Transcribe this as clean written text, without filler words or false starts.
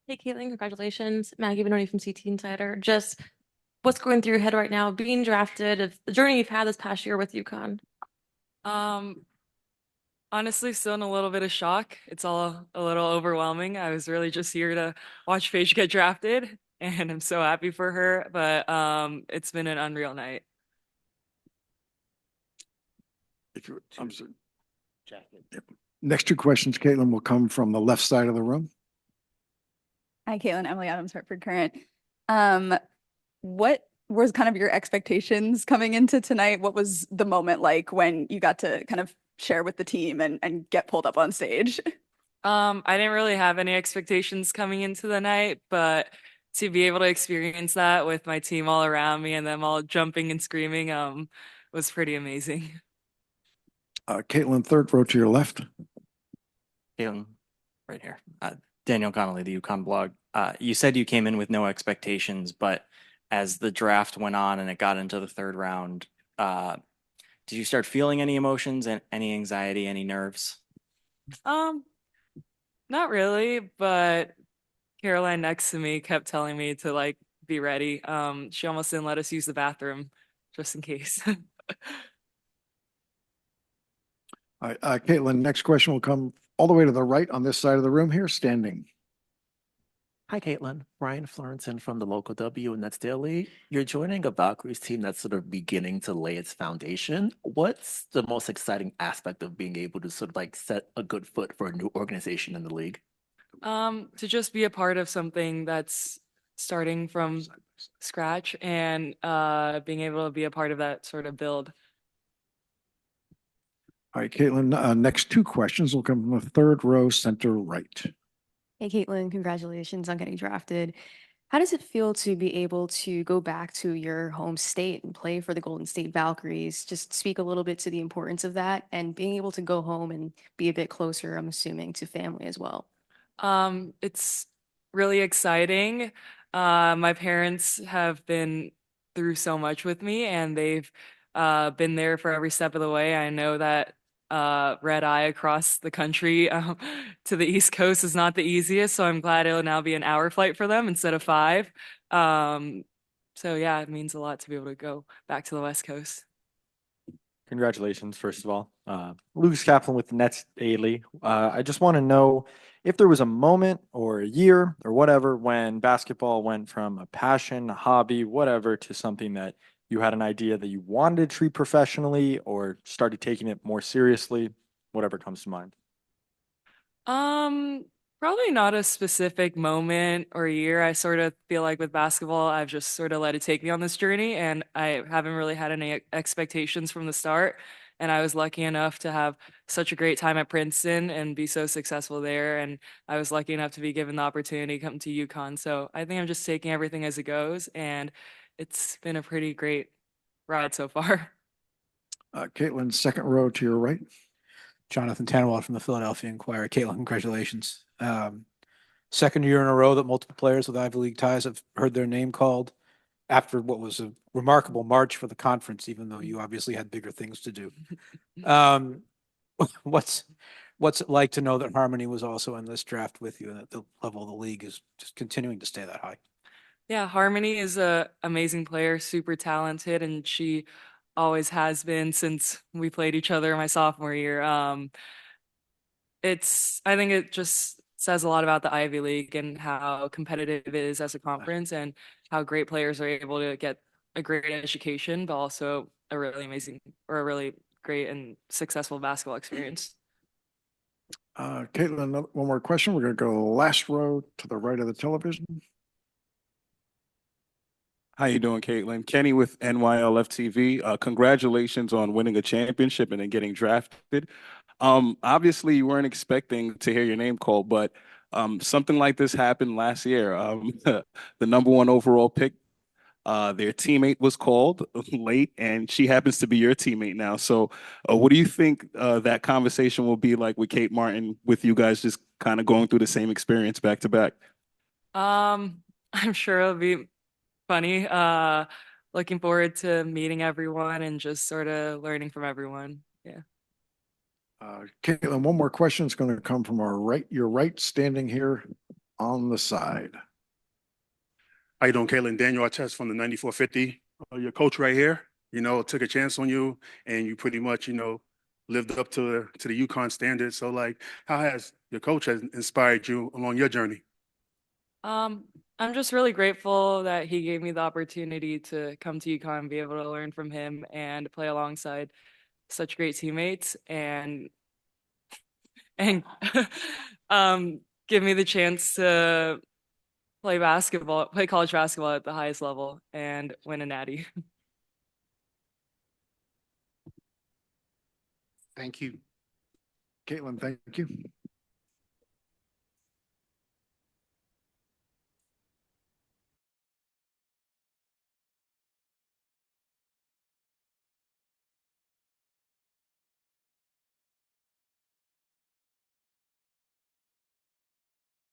Hey, Caitlin, congratulations. Maggie Benoni from CT Insider. Just what's going through your head right now, being drafted, of the journey you've had this past year with UConn. Um, Honestly, still in a little bit of shock. It's all a little overwhelming. I was really just here to watch Paige get drafted, and I'm so happy for her. But it's been an unreal night. If you, I'm sorry. Yep. Next two questions, Caitlin, will come from the left side of the room. Hi, Caitlin. Emily Adams, Hartford Current. Um, what was kind of your expectations coming into tonight? What was the moment like when you got to kind of share with the team and get pulled up on stage? I didn't really have any expectations coming into the night, but to be able to experience that with my team all around me and them all jumping and screaming, was pretty amazing. Caitlin, third row to your left. Caitlin, right here. Daniel Connolly, the UConn blog. You said you came in with no expectations, but as the draft went on and it got into the third round, did you start feeling any emotions and any anxiety, any nerves? Um, Not really, but Caroline next to me kept telling me to like be ready. She almost didn't let us use the bathroom just in case. Caitlin, next question will come all the way to the right on this side of the room here, standing. Hi, Caitlin. Ryan Florenson from the local W Nets Daily. You're joining a Valkyries team that's sort of beginning to lay its foundation. What's the most exciting aspect of being able to sort of like set a good foot for a new organization in the league? To just be a part of something that's starting from scratch and being able to be a part of that sort of build. All right, Caitlin, next two questions will come from the third row, center right. Hey, Caitlin, congratulations on getting drafted. How does it feel to be able to go back to your home state and play for the Golden State Valkyries? Just speak a little bit to the importance of that and being able to go home and be a bit closer, I'm assuming, to family as well. It's really exciting. My parents have been through so much with me, and they've been there for every step of the way. I know that red eye across the country to the East Coast is not the easiest, so I'm glad it'll now be an hour flight for them instead of 5. Um, so yeah, it means a lot to be able to go back to the West Coast. Congratulations, first of all. Lucas Kaplan with the Nets Daily. I just want to know if there was a moment or a year or whatever when basketball went from a passion, a hobby, whatever, to something that you had an idea that you wanted to treat professionally or started taking it more seriously, whatever comes to mind. Um, Probably not a specific moment or year. I sort of feel like with basketball, I've just sort of let it take me on this journey, and I haven't really had any expectations from the start. And I was lucky enough to have such a great time at Princeton and be so successful there. And I was lucky enough to be given the opportunity to come to UConn. So I think I'm just taking everything as it goes, and it's been a pretty great ride so far. Caitlin, second row to your right. Jonathan Tannenwald from the Philadelphia Inquirer. Caitlin, congratulations. Second year in a row that multiple players with Ivy League ties have heard their name called after what was a remarkable March for the conference, even though you obviously had bigger things to do. Um, what's it like to know that Harmony was also in this draft with you and that the level of the league is just continuing to stay that high? Yeah, Harmony is a amazing player, super talented, and she always has been since we played each other my sophomore year. I think it just says a lot about the Ivy League and how competitive it is as a conference and how great players are able to get a great education, but also a really amazing or a really great and successful basketball experience. Caitlin, one more question. We're going to go to the last row to the right of the television. How you doing, Caitlin? Kenny with NYLF TV. Congratulations on winning a championship and then getting drafted. Obviously, you weren't expecting to hear your name called, but something like this happened last year. The number one overall pick, their teammate was called late, and she happens to be your teammate now. So, what do you think that conversation will be like with Kate Martin, with you guys just kind of going through the same experience back to back? I'm sure it'll be funny. Looking forward to meeting everyone and just sort of learning from everyone. Yeah. Caitlin, one more question is going to come from our right, your right, standing here. on the side. How you doing, Kaitlyn? Daniel Artest from the 9450. Your coach right here, took a chance on you, and you pretty much, lived up to the UConn standards. So, like, how has your coach has inspired you along your journey? I'm just really grateful that he gave me the opportunity to come to UConn and be able to learn from him and play alongside such great teammates and give me the chance to play college basketball at the highest level and win a natty. Thank you. Kaitlyn, thank you.